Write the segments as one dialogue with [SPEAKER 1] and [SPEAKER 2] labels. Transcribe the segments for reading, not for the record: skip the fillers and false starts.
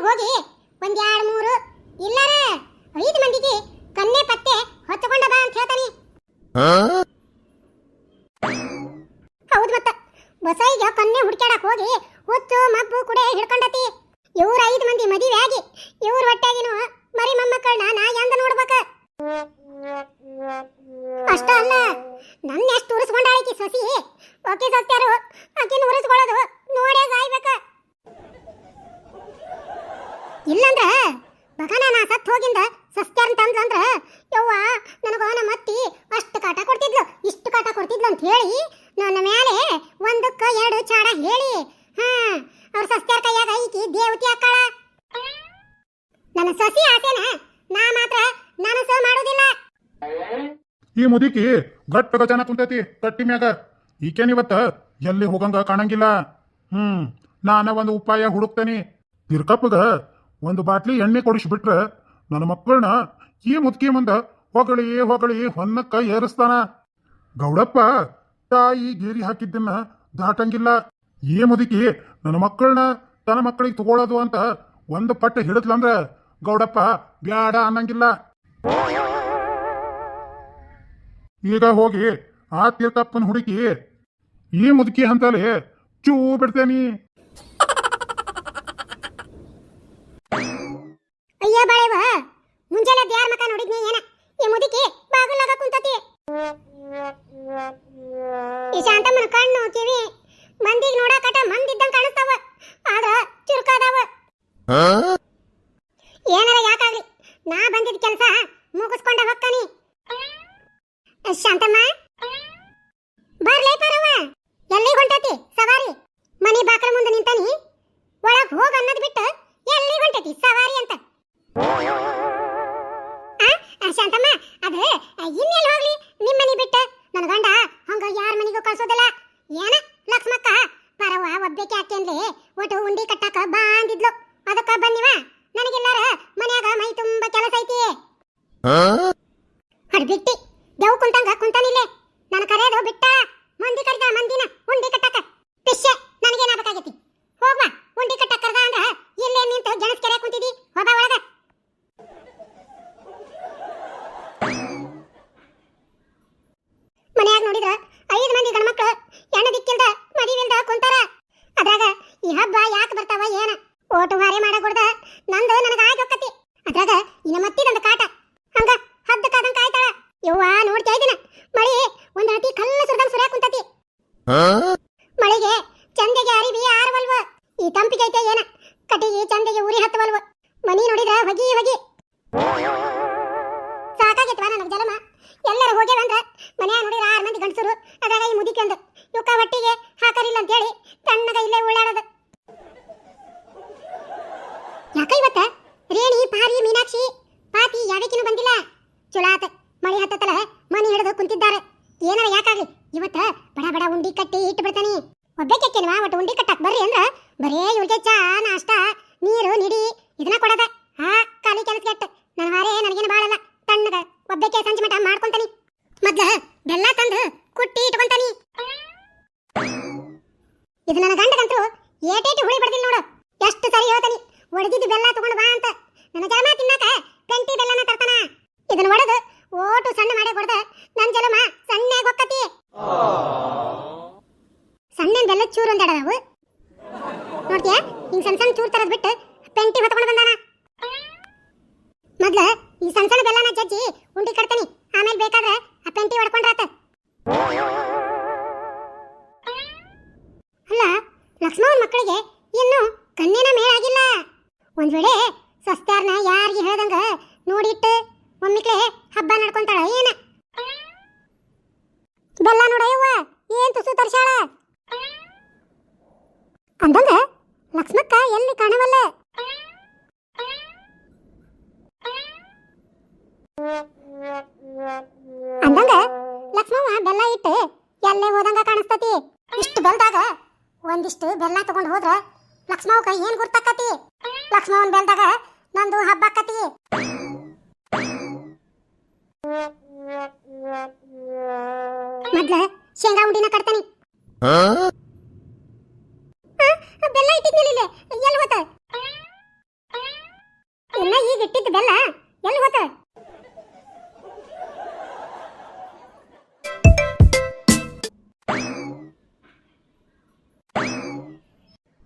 [SPEAKER 1] ಹೋಗಿ ಒಂದ್ 2 3 ಇಲ್ಲಾರ 5 ಮಂದಿಗೆ ಕನ್ನೆ ಪತ್ತೆ ಹೊತ್ತಕೊಂಡ ಬಾ ಅಂತ ಹೇಳ್ತಾನಿ. ಹೌದು ಮತ್ತ ಬಸೈಗೆ ಕನ್ನೆ ಹುಡ್ಕ್ಯಾಡಕ್ ಹೋಗಿ ಹುಚ್ಚು ಮಬ್ಬು ಕುಡೆ ಹಿಡ್ಕೊಂಡತಿ. ಇವ್ರ 5 ಮಂದಿ ಮದುವೆ ಆಗಿ ಇವ್ರ ಹೊಟ್ಟೆಗಿನ ಮರಿ ಮೊಮ್ಮಕ್ಕಳನ್ನ ನಾ ಎಂದ ನೋಡ್ಬೇಕ. ಅಷ್ಟ ಅಲ್ಲ ನನ್ನ ಎಷ್ಟು ಉರಿಸ್ಕೊಂಡಾಳಿಕಿ ಸಸಿ ಓಕೆ ಸತ್ಯಾರು ಆಕಿನ ಉರಿಸ್ಕೊಳ್ಳೋದು ನೋಡೇ ಸಾಯ್ಬೇಕ. ಇಲ್ಲಂದ್ರ ಬಗನ ನಾ ಸತ್ ಹೋಗಿಂದ ಸಸ್ತ್ಯಾರ ತಂದ್ಲಂದ್ರ ಯವ್ವ ನನಗ ನಮ್ಮ ಅತ್ತಿ ಅಷ್ಟು ಕಾಟ ಕೊಡ್ತಿದ್ಲು ಇಷ್ಟು ಕಾಟ ಕೊಡ್ತಿದ್ಲು ಅಂತ ಹೇಳಿ ನನ್ನ ಮೇಲೆ 1ಕ್ಕೆ 2 ಚಾಡ ಹೇಳಿ ಅವ್ರ ಸಸ್ತ್ಯಾರ ಕೈಯಾಗ ಈಕಿ ದೇವತಿ ಹಾಕಾಳ. ನನ್ನ ಸಸಿ ಆಸೆನ ನಾ ಮಾತ್ರ ನನಸ ಮಾಡೋದಿಲ್ಲ.
[SPEAKER 2] ಈ ಮುದುಕಿ ಗಟ್ಟ ಗಜನ ಕುಂತೈತಿ ಕಟ್ಟಿ ಮ್ಯಾಗ. ಈಕೇನಿವತ್ತ ಎಲ್ಲಿ ಹೋಗಂಗ ಕಾಣಂಗಿಲ್ಲ. ನಾನ ಒಂದು ಉಪಾಯ ಹುಡುಕ್ತೇನಿ. ತಿರ್ಕಪ್ಪಗ 1 ಬಾಟ್ಲಿ ಎಣ್ಣೆ ಕೊಡಿಸ್ಬಿಟ್ರ ನನ್ನ ಮಕ್ಕಳನ್ನ ಈ ಮುದುಕಿ ಮುಂದ ಹೊಗಳಿ ಹೊಗಳಿ ಹೊನ್ನಕ್ಕ ಏರಿಸ್ತಾನ. ಗೌಡಪ್ಪ ತಾಯಿ ಗೇರಿ ಹಾಕಿದ್ದನ್ನ ದಾಟಂಗಿಲ್ಲ. ಈ ಮುದುಕಿ ನನ್ನ ಮಕ್ಕಳನ್ನ ತನ್ನ ಮಕ್ಕಳಿಗೆ ತಗೊಳ್ಳೋದು ಅಂತ 1 ಪಟ್ಟು ಹಿಡಿದ್ಲಂದ್ರ ಗೌಡಪ್ಪ ಬ್ಯಾಡ ಅನ್ನಂಗಿಲ್ಲ. ಈಗ ಹೋಗಿ ಆ ತೀರ್ಥಪ್ಪನ ಹುಡುಕಿ ಈ ಮುದುಕಿ ಅಂತಲೇ ಚೂ ಬಿಡ್ತೇನಿ.
[SPEAKER 1] ಅಯ್ಯ ಬಾಳೆವ ಮುಂಜಾನೆ ಯಾರ ಮಕ ನೋಡಿದ್ನಿ ಏನ ಈ ಮುದುಕಿ ಬಾಗುಲಾಗ ಕುಂತತಿ. ಈ ಶಾಂತಮ್ಮನ ಕಣ್ಣು ಕಿವಿ ಮಂದಿಗೆ ನೋಡಾಕಟ ಮಂದಿದ್ದಂಗ ಕಾಣಿಸ್ತಾವ ಆದ್ರ ಚುರುಕಾದಾವ. ಏನಾರ ಯಾಕಾಗ್ಲಿ ನಾ ಬಂದಿದ್ದ ಕೆಲಸ ಮುಗಿಸ್ಕೊಂಡ ಹೊಕ್ಕನಿ. ಶಾಂತಮ್ಮ ಬರ್ಲೇ ಪರವ ಎಲ್ಲಿ ಹೊಂಟತಿ ಸವಾರಿ? ಮನಿ ಬಾಕಲ ಮುಂದೆ ನಿಂತಾನಿ ಒಳಗ್ ಹೋಗ ಅನ್ನೋದ್ ಬಿಟ್ಟು ಎಲ್ಲಿ ಹೊಂಟತಿ ಸವಾರಿ ಅಂತ? ಶಾಂತಮ್ಮ ಅದು ಇನ್ನೆಲ್ಲಿ ಹೋಗ್ಲಿ ನಿಮ್ಮನಿ ಬಿಟ್ಟ ನನ್ನ ಗಂಡ ಹಂಗ ಯಾರ ಮನಿಗೂ ಕಳ್ಸೋದಿಲ್ಲ. ಏನ ಲಕ್ಷ್ಮಕ್ಕ ಪರವ ಒಬ್ಬೇಕೆ ಹಾಕೇನ್ಲಿ ಒಟ್ಟು ಉಂಡಿ ಕಟ್ಟಾಕ ಬಾ ಅಂದಿದ್ಲು ಅದಕ್ಕ ಬಂದಿವ. ನನಗೆಲ್ಲಾರ ಮನ್ಯಾಗ ಮೈ ತುಂಬ ಕೆಲಸ ಐತಿ. ಹಡ್ಬಿಟ್ಟಿ ದೇವ್ ಕುಂತಂಗ ಕುಂತಾನಿಲ್ಲೇ ನನ್ನ ಕರೆಯೋದು ಬಿಟ್ಟ ಮಂದಿ ಕರ್ದ ಮಂದಿನ ಉಂಡಿ ಕಟ್ಟಾಕ ಪಿಶ್ಯೆ ನನಗೇನಾಗಬೇಕಾಗೈತಿ? ಹೋಗ್ವಾ ಉಂಡಿ ಕಟ್ಟಾಕ ಕರ್ದ ಅಂದ್ರ ಇಲ್ಲೇ ನಿಂತು ಗೆಣಸ್ ಕೆರೆ ಕುಂತಿದಿ ಹೋಗ ಒಳಗ. ಮನ್ಯಾಗ ನೋಡಿದ್ರ 5 ಮಂದಿ ಗಂಡ್ಮಕ್ಳು ಹೆಣ್ಣು ದಿಕ್ಕಿಲ್ದ ಮದಿವಿಲ್ದ ಕುಂತಾರ. ಅದ್ರಾಗ ಈ ಹಬ್ಬ ಯಾಕೆ ಬರ್ತಾವ ಏನ ಓಟು ಮಾರಿ ಮಾಡಕೊಡ್ದ ನಂದು ನನಗ ಆಗಿ ಹೋಕ್ಕತಿ. ಅದ್ರಾಗ ಇನ್ನ ಮತ್ತಿದಂದ ಕಾಟ ಹಂಗ ಹದ್ದ ಕಾದಂಗ ಕಾಯ್ತಾಳ. ಯವ್ವ ನೋಡ್ತಾ ಇದ್ದೀನ ಮಳಿ ಒಂದ್ ಅಟಿ ಕಲ್ಲ ಸುರದಂಗ ಸುರ್ಯಾಕ ಕುಂತತಿ. ಮಳಿಗೆ ಚಂದೆಗೆ ಅರಿವಿ ಆರವಲ್ವ ಈ ತಂಪಿಗೆ ಐತೆ ಏನ ಕಟಿಗೆ ಚಂದೆಗೆ ಉರಿ ಹತ್ತವಲ್ವ. ಮನಿ ನೋಡಿದ್ರ ಹೊಗಿ ಹೊಗಿ ಸಾಕಾಗೈತವ ನನಗ ಜಲಮ. ಎಲ್ಲರೂ ಹೋಗ್ಯಾವಂದ್ರ ಮನ್ಯಾಗ ನೋಡಿದ್ರ 6 ಮಂದಿ ಗಂಡಸರು ಅದ್ರಾಗ ಈ ಮುದುಕಿ ಅಂದ ಇವಕ್ಕ ಹೊಟ್ಟಿಗೆ ಹಾಕರಿಲ್ಲ ಅಂತೇಳಿ ತಣ್ಣಗ ಇಲ್ಲೇ ಉಳ್ಳಾಡೋದು. ಯಾಕ ಇವತ್ತ ರೇಣಿ ಪಾರಿ ಮೀನಾಕ್ಷಿ ಪಾತಿ ಯಾವಕಿನೂ ಬಂದಿಲ್ಲ. ಚುಳಾತ ಮಳಿ ಹತ್ತತಲ ಮನಿ ಹಿಡಿದು ಕುಂತಿದ್ದಾರೆ. ಏನಾರ ಯಾಕಾಗ್ಲಿ ಇವತ್ತ ಬಡ ಬಡ ಉಂಡಿ ಕಟ್ಟಿ ಇಟ್ಟು ಬಿಡ್ತಾನಿ. ಒಬ್ಬೆಕೆಕ್ಕೆನವಾ ಒಟ್ಟು ಉಂಡಿ ಕಟ್ಟಕ್ ಬರ್ರಿ ಅಂದ್ರ ಬರೇ ಇವ್ರಿಗೆ ಚಾ ನಾಷ್ಟ ನೀರು ನಿಡಿ ಇದನ್ನ ಕೊಡದ ಖಾಲಿ ಕೆಲಸ ಕೆಟ್ಟ ನನ್ನ ಹಾರೇ ನನಗೇನು ಬಾಳಲ್ಲ. ತಣ್ಣಗ ಒಬ್ಬೆಕೆ ಸಂಜೆ ಮಟ ಮಾಡ್ಕೊಂತಾನಿ. ಮೊದ್ಲ ಬೆಲ್ಲ ತಂದು ಕುಟ್ಟಿ ಇಟ್ಕೊಂತಾನಿ. ಇದು ನನ್ನ ಗಂಡಗಂತೂ ಏಟೇಟು ಹುಳಿ ಬಡ್ದಿಲ್ಲ ನೋಡು. ಎಷ್ಟು ಸರಿ ಹೇಳ್ತಾನಿ ಒಡಗಿದ್ದು ಬೆಲ್ಲ ತಗೊಂಡು ಬಾ ಅಂತ. ನನ್ನ ಜಲಮ ತಿನ್ನಾಕ ಪೆಂಟಿ ಬೆಲ್ಲನ ತರ್ತಾನ. ಇದನ್ನ ಒಡೆದು ಓಟು ಸಣ್ಣ ಮಾಡೇ ಕೊಡ್ದ ನನ್ನ ಜಲಮ ಸಣ್ಣಗೆ ಹೊಕ್ಕತಿ. ಸಣ್ಣ ಬೆಲ್ಲ ಚೂರು ಒಂದೆಡ ನಾವು ನೋಡ್ತೀಯ ಹಿಂಗ್ ಸಣ್ಣ ಸಣ್ಣ ಚೂರು ತರದ್ ಬಿಟ್ಟು ಪೆಂಟಿ ಹೊತ್ಕೊಂಡು ಬಂದಾನ. ಮೊದ್ಲ ಈ ಸಣ್ಣ ಸಣ್ಣ ಬೆಲ್ಲನ ಜಜ್ಜಿ ಉಂಡಿ ಕಟ್ತಾನಿ. ಆಮೇಲೆ ಬೇಕಾದ್ರೆ ಆ ಪೆಂಟಿ ಹೊಡ್ಕೊಂಡ್ರಾತ. ಅಲ್ಲ ಲಕ್ಷ್ಮವನ್ ಮಕ್ಕಳಿಗೆ ಇನ್ನು ಕನ್ನೇನ ಮೇಲಾಗಿಲ್ಲ. ಒಂದ್ ವೇಳೆ ಸಸ್ತ್ಯಾರ್ನ ಯಾರಿಗೆ ಹೇಳ್ದಂಗ ನೋಡಿಟ್ಟು ಒಮ್ಮಿಕ್ಲೆ ಹಬ್ಬ ನಡ್ಕೊಂತಾಳ ಏನ? ಬೆಲ್ಲ ನೋಡಯ್ಯವ್ವ ಏನ್ ತುಸು ತರ್ಸಾಳ ಅಂದಂಗ ಲಕ್ಷ್ಮಕ್ಕ ಎಲ್ಲಿ ಕಾಣವಲ್ಲ. ಅಂದಂಗ ಲಕ್ಷ್ಮವ್ವ ಬೆಲ್ಲ ಇಟ್ಟು ಎಲ್ಲೇ ಹೋದಂಗ ಕಾಣಿಸ್ತತಿ. ಇಷ್ಟು ಬೆಲ್ದಾಗ ಒಂದಿಷ್ಟು ಬೆಲ್ಲ ತಗೊಂಡು ಹೋದ್ರ ಲಕ್ಷ್ಮವ್ಗ ಏನ್ ಗುರ್ತಾಕತಿ? ಲಕ್ಷ್ಮವನ್ ಬೆಲ್ದಾಗ ನಂದು ಹಬ್ಬ ಆಕತಿ. ಮೊದ್ಲ ಶೇಂಗಾ ಉಂಡಿನ ಕಟ್ತಾನಿ. ಬೆಲ್ಲ ಇಟ್ಟಿದ್ನಿಲ್ಲ ಎಲ್ಲಿ ಹೋತ?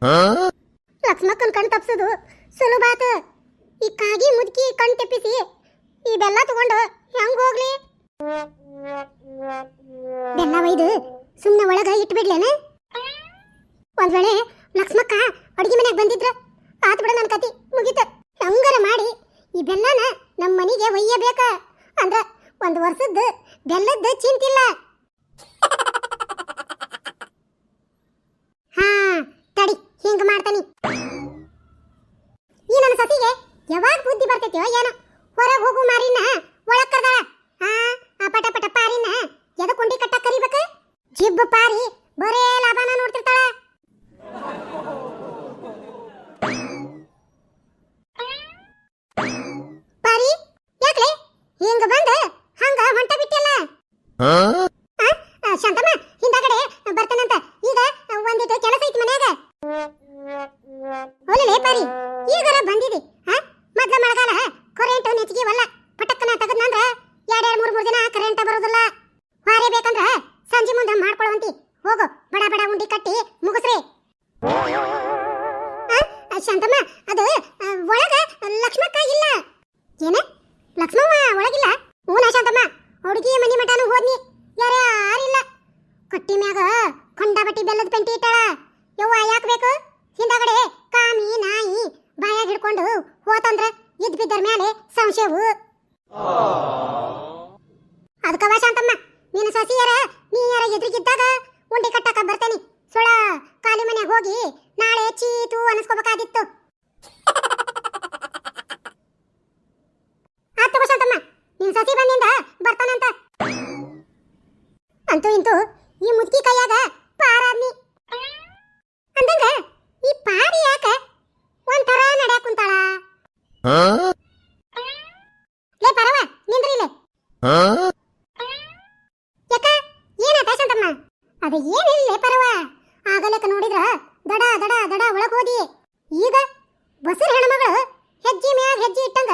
[SPEAKER 1] ಲಕ್ಷ್ಮಕ್ಕನ್ ಕಣ್ ತಪ್ಸೋದು ಸುಲಭ ಆತ. ಈ ಕಾಗಿ ಮುದುಕಿ ಕಣ್ ತೆಪ್ಪಿಸಿ ಈ ಬೆಲ್ಲ ತಗೊಂಡು ಹೆಂಗ್ ಹೋಗ್ಲಿ? ಬೆಲ್ಲ ಒಯ್ದು ಸುಮ್ಮನೆ ಒಳಗ ಇಟ್ಬಿಡ್ಲೇನ? ಒಂದ್ ವೇಳೆ ಲಕ್ಷ್ಮಕ್ಕ ಅಡಿಗೆ ಮನೆಗೆ ಬಂದಿದ್ರ ಆತ್ ಬಿಡ, ನನ್ನ ಕತಿ ಮುಗೀತ. ಹೆಂಗಾರ ಮಾಡಿ ಈ ಬೆಲ್ಲನ ನಮ್ಮ ಮನೆಗೆ ಒಯ್ಯಬೇಕ. ಅಂದ್ರ ಒಂದು ವರ್ಷದ ಬೆಲ್ಲದ ಚಿಂತಿಲ್ಲ. ಹಾ ತಡಿ, ಹಿಂಗ ಮಾಡ್ತಾನಿ. ಈ ನನ್ನ ಸತಿಗೆ ಯಾವಾಗ ಬುದ್ಧಿ ಬರ್ತೈತಿಯೋ ಏನೋ, ಹೊರಗೆ ಹೋಗು ಮಾರಿನ ಒಳಗ್ ಕರ್ದಾಳ. ಆ ಪಟ ಪಟ ಪಾರಿನ ಎದ ಕುಂಡಿ ಕಟ್ಟ ಕರಿಬೇಕ? ಜಿಬ್ಬು ಪಾರಿ ಬರೇ ಲಾಭನ ನೋಡ್ತಿರ್ತಾಳ. ಪಾರಿ ಯಾಕ್ಲೆ ಹಿಂಗ ಬಂದ ಹಂಗ ಹೊಂಟ ಬಿಟ್ಟಿಲ್ಲ? ಶಾಂತಮ್ಮ ಹಿಂದಗಡೆ ಬರ್ತಾನಂತ. ಈಗ ಒಂದಿಟ್ಟು ಕೆಲಸ ಐತಿ ಮನ್ಯಾಗ. ಒಳ್ಳೆ ಪಾರಿ ಈಗರ ಬಂದಿದಿ. ಮೊದ್ಲ ಮಳೆಗಾಲ ಕರೆಂಟ್ ನೆಚ್ಚಿಗೆವಲ್ಲ, ಪಟಕ್ಕನ ತೆಗದ್ನಂದ್ರ 2-3 ದಿನ ಕರೆಂಟ್ ಬರೋದಿಲ್ಲ. ಹಾರೇ ಬೇಕಂದ್ರ ಸಂಜೆ ಮುಂದೆ ಮಾಡ್ಕೊಳ್ಳುವಂತಿ. ಹೋಗು, ಬಡ ಬಡ ಉಂಡಿ ಕಟ್ಟಿ ಮುಗಿಸ್ರಿ. ಶಾಂತಮ್ಮ, ಅದು ಒಳಗ ಲಕ್ಷ್ಮಕ್ಕ ಇಲ್ಲ. ಏನ ಲಕ್ಷ್ಮವ್ವ ಒಳಗಿಲ್ಲ? ಹೂನ ಶಾಂತಮ್ಮ, ಹುಡುಗಿ ಮನಿ ಮಠಾನು ಹೋದ್ನಿ, ಯಾರಿಲ್ಲ. ಕಟ್ಟಿ ಮ್ಯಾಗ ಕೊಂಡಾಬಟ್ಟಿ ಬೆಲ್ಲದ ಪೆಂಟಿ ಇಟ್ಟಾಳ. ಯವ್ವ ಯಾಕೆ ಬೇಕು? ಹಿಂದಗಡೆ ಕಾಮಿ ನಾಯಿ ಬಾಯಾಗ ಹಿಡ್ಕೊಂಡು ಹೋತಂದ್ರ ಇದ್ ಬಿದ್ದರ ಮ್ಯಾಲೆ ಸಂಶಯವು. ಅದಕ್ಕವ ಶಾಂತಮ್ಮ, ನೀನು ಸಸಿಯರ ನೀಯರ ಎದುರಿಗಿದ್ದಾಗ ಉಂಡಿ ಕಟ್ಟಕ ಬರ್ತೇನಿ. ಸುಳ ಖಾಲಿ ಮನೆಗೆ ಹೋಗಿ ನಾಳೆ ಚೀತು ಅನಿಸ್ಕೋಬೇಕಾದಿತ್ತು. ಆತವ ಶಾಂತಮ್ಮ, ನೀನ್ ಸಸಿ ಬಂದಿಂದ ಬರ್ತಾನಂತ. ಅಂತೂ ಇಂತೂ ಈ ಮುದುಕಿ ಕೈಯಾಗ ಪಾರಾದ್ನಿ. ಅಂದಂಗ ಈ ಪಾರಿ ಯಾಕ ಒಂಥರ ನಡ್ಯಾಕ ಕುಂತಾಳ? ಲೇ ಪರವ, ನಿಂದ್ರಿ ಇಲ್ಲೇ. ಯಾಕ ಏನಾತ ಶಾಂತಮ್ಮ? ಅದ ಏನಿಲ್ಲ ಪರವ, ಆಗಲಕ್ಕ ನೋಡಿದ್ರ ದಡ ದಡ ದಡ ಒಳಗ್ ಹೋದಿ. ಈಗ ಬಸರ ಹೆಣ್ಮಗಳು ಹೆಜ್ಜೆ ಮ್ಯಾಗ ಹೆಜ್ಜೆ ಇಟ್ಟಂಗ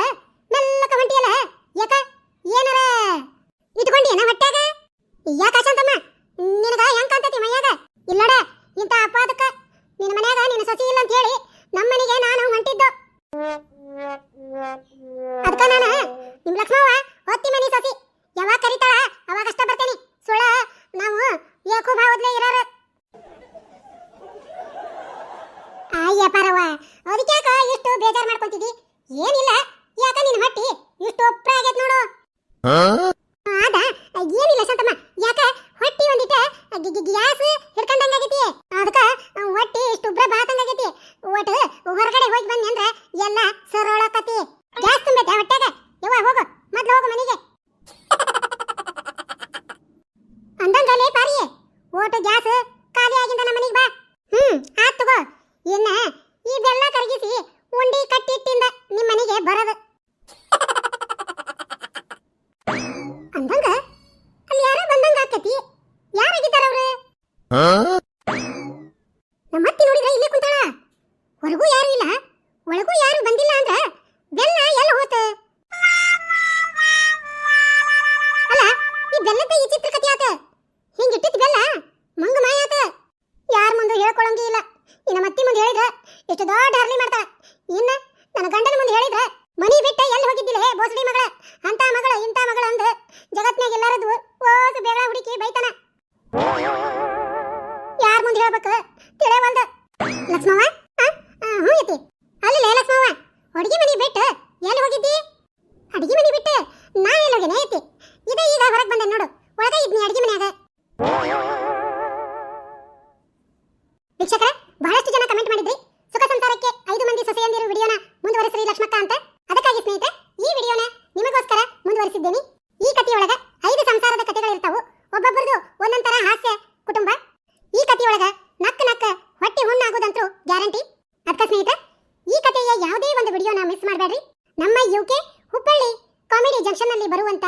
[SPEAKER 1] ಮೆಲ್ಲಕ ಹೊಂಟಿಯಲ್ಲ. ಯಾಕ ಏನಾರ ಇಟ್ಕೊಂಡೇನ ಹೊಟ್ಯಾಗ? ಯಾಕ ಶಾಂತಮ್ಮ, ನಿನಗ ಹೆಂಗ್ ಕಾಣ್ತೈತಿ ಮೈಯಾಗ? ಇಲ್ಲಡ, ಇಂಥ ಅಪಾದಕ ನಿನ್ನ ಮನ್ಯಾಗ ನಿನ್ನ ಸಸಿ ಇಲ್ಲ ಅಂತ ಹೇಳಿ ನಮ್ಮನೆಗೆ ನಾನು ಹೊಂಟಿದ್ದು. ಅದಕ್ಕ ನಾನು ನಿಮ್ ಲಕ್ಷ್ಮವ್ವ ಹೊತ್ತಿ ಮನಿ ಸಸಿ ಯಾವಾಗ ಕರಿತಾಳ ಅವಾಗಷ್ಟ ಬರ್ತೇನಿ. ಸುಳ ನಾವು ಏಕೋ ಭಾವದ್ಲೇ ಇರೋರು. ಅಯ್ಯ ಪರವ, ಅದಕ್ಯಾಕ ಇಷ್ಟು ಬೇಜಾರ್ ಮಾಡ್ಕೊಂತಿದಿ? ಏನಿಲ್ಲ, ಯಾಕ ನಿನ್ನ ಹೊಟ್ಟಿ ಇಷ್ಟು ಒಪ್ರ ಆಗೈತ್ ನೋಡು. ಅದ ಏನಿಲ್ಲ ಶಾಂತಮ್ಮ, ಯಾಕ ಹೊಟ್ಟಿ ಒಂದಿಟ ಗ್ಯಾಸ್ ಹಿಡ್ಕೊಂಡಂಗಾಗೈತಿ. ಅದಕ್ಕ ಹೊಟ್ಟಿ ಇಷ್ಟು ಉಬ್ರ ಬಾತಂಗಾಗೈತಿ. ಒಟ್ಟು ಹೊರಗಡೆ ಹೋಗಿ ಬಂದಿ ಅಂದ್ರ ಎಲ್ಲ ಸರಳಕತಿ. ಗ್ಯಾಸ್ ತುಂಬೈತೆ ಹೊಟ್ಯಾಗ. ಯವ್ವ ಹೋಗು, ಮೊದ್ಲು ಹೋಗು ಮನೆಗೆ. ಅಂದಂಗಲೇ ಪಾರಿ, ಓಟು ಗ್ಯಾಸ್ ಖಾಲಿ ಆಗಿಂದ ನಮ್ಮ ಮನೆಗೆ ಬಾ. ಆತ್ ತಗೋ. ಇನ್ನ ಈ ಬೆಲ್ಲ ಕರಗಿಸಿ ಉಂಡಿ ಕಟ್ಟಿಟ್ಟಿಂದ ನಿಮ್ಮ ಮನೆಗೆ ಬರೋದು. ಅಂದಂಗ ಅಲ್ಲಿ ಯಾರೋ ಬಂದಂಗ ಆಕತಿ. ಯಾರಾಗಿದ್ದಾರ ಅವ್ರು? ನಮ್ಮ ಅತ್ತಿ ನೋಡಿದ್ರೆ ಇಲ್ಲೇ ಕುಂತಾಳ. ಹೊರಗೂ ಯಾರು ಇಲ್ಲ, ಒಳಗೂ ಯಾರು ಬಂದಿಲ್ಲ ಅಂದ್ರ ಬೆಲ್ಲ ಎಲ್ಲ ಹೋತ? ಅಲ್ಲ, ಈ ಬೆಲ್ಲದ ಈ ಚಿತ್ರ ಕಥೆ ಆತ. ಹಿಂಗಿಟ್ಟಿದ್ ಬೆಲ್ಲ ಮಂಗ ಮಾಯ ಆತ. ಯಾರ ಮುಂದೆ ಹೇಳ್ಕೊಳಂಗಿ ಇಲ್ಲ. ಈ ನಮ್ಮ ಅತ್ತಿ ಮುಂದೆ ಹೇಳಿದ್ರ ಎಷ್ಟು ದೊಡ್ಡ ಹರ್ಲಿ ಮಾಡ್ತಾಳ. ಇನ್ನ ನನ್ನ ಗಂಡನ ಮುಂದೆ ಹೇಳಿದ್ರ ಮನಿ ಬಿಟ್ಟ ಎಲ್ಲಿ ಹೋಗಿದ್ದಿಲ್ಲ ಹೇ ಬೋಸಡಿ ಮಗಳ, ಅಂತ ಮಗಳ ಇಂಥ ಮಗಳ ಅಂದ್ರ ಜಗತ್ನಾಗ ಎಲ್ಲಾರದು ಓಸು ಬೇಡ ಹುಡುಕಿ ಬೈತಾನ. ಯಾರ ಮುಂದೆ ಹೇಳ್ಬೇಕು ತಿಳಿಯವಲ್ದ. ಲಕ್ಷ್ಮವ್ವ, ಹ್ಞೂ ಐತಿ. ಅಲ್ಲೇ ಲಕ್ಷ್ಮವ್ವ, ಅಡಿಗೆ ಮನಿ ಬಿಟ್ಟು ಎಲ್ಲಿ ಹೋಗಿದ್ದಿ? ಅಡಿಗೆ ಮನಿ ಬಿಟ್ಟು ನಾ ಎಲ್ಲಿ ಹೋಗಿನೇ ಐತಿ. ಇದೇ ಈಗ ಹೊರಗೆ ಬಂದೆ ನೋಡು, ಒಳಗ ಇದ್ನಿ ಅಡಿಗೆ ಮನ್ಯಾಗ. ವೀಕ್ಷಕರೇ, ಬಹಳಷ್ಟು ಜನ ಕಮೆಂಟ್ ಮಾಡಿದ್ರಿ ಸುಖ ಸಂಸಾರಕ್ಕೆ 5 ಮಂದಿ ಸೊಸೆಯಂದಿರು ವಿಡಿಯೋನ ಮುಂದುವರಿಸ್ರಿ ಲಕ್ಷ್ಮಕ್ಕ ಅಂತ. ಅದಕ್ಕಾಗಿ ಸ್ನೇಹಿತರೆ, ಈ ವಿಡಿಯೋನ ನಿಮಗೋಸ್ಕರ ಮುಂದುವರಿಸಿದ್ದೇನೆ. ಈ ಕಥೆಯೊಳಗ 5 ಸಂಸಾರದ ಕಥೆಗಳಿರ್ತಾವು. ಒಬ್ಬೊಬ್ಬರದು ಒಂದೊಂದರ ಹಾಸ್ಯ ಕುಟುಂಬ. ಈ ಕಥೆಯೊಳಗ ನಕ್ಕ ನಕ್ಕ ಹೊಟ್ಟೆ ಹುಣ್ಣಾಗೋದಂತೂ ಗ್ಯಾರಂಟಿ. ಅದಕ್ಕೆ ಸ್ನೇಹಿತರೆ, ಈ ಕಥೆಯ ಯಾವುದೇ ಒಂದು ವಿಡಿಯೋನ ಮಿಸ್ ಮಾಡಬೇಡ್ರಿ. ನಮ್ಮ ಯುಕೆ ಹುಬ್ಬಳ್ಳಿ ಕಾಮಿಡಿ ಜಂಕ್ಷನ್ ನಲ್ಲಿ ಬರುವಂತ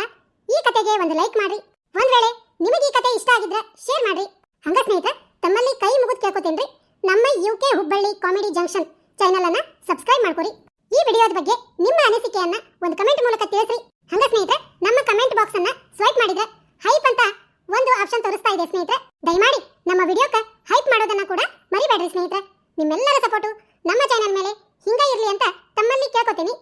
[SPEAKER 1] ಈ ಕಥೆಗೆ ಒಂದು ಲೈಕ್ ಮಾಡ್ರಿ. ಒಂದ್ ವೇಳೆ ನಿಮಗೆ ಈ ಕಥೆ ಇಷ್ಟ ಆಗಿದ್ರೆ ಶೇರ್ ಮಾಡ್ರಿ. ಹಂಗ ಸ್ನೇಹಿತರೆ, ತಮ್ಮಲ್ಲಿ ಕೈ ಮುಗಿದು ಕೇಳ್ಕೊತೇನ್ರಿ, ನಮ್ಮ UK Hubballi comedy junction channel ಅನ್ನ ಸಬ್ಸ್ಕ್ರೈಬ್ ಮಾಡ್ಕೊರಿ. ಈ ವಿಡಿಯೋದ ಬಗ್ಗೆ ನಿಮ್ಮ ಅನಿಸಿಕೆಯನ್ನ ಒಂದು ಕಮೆಂಟ್ ಮೂಲಕ ತಿಳಿಸ್ರಿ. ಹಂಗ ಸ್ನೇಹಿತರೆ, ನಮ್ಮ ಕಮೆಂಟ್ ಬಾಕ್ಸ್ ಅನ್ನ ಸ್ವೈಪ್ ಮಾಡಿದ್ರೆ ಹೈಪ್ ಅಂತ ಒಂದು ಆಪ್ಷನ್ ತೋರಿಸ್ತಾ ಇದೆ ಸ್ನೇಹಿತರೆ. ದಯಮಾಡಿ ನಮ್ಮ ವಿಡಿಯೋಕ್ಕೆ ಹೈಪ್ ಮಾಡೋದನ್ನ ಕೂಡ ಮರಿಬೇಡ್ರಿ ಸ್ನೇಹಿತರೆ. ನಿಮ್ಮೆಲ್ಲರ ಸಪೋರ್ಟು ನಮ್ಮ ಚಾನೆಲ್ ಮೇಲೆ ಹಿಂಗ ಇರ್ಲಿ ಅಂತ ತಮ್ಮಲ್ಲಿ ಕೇಳ್ಕೊತೀನಿ.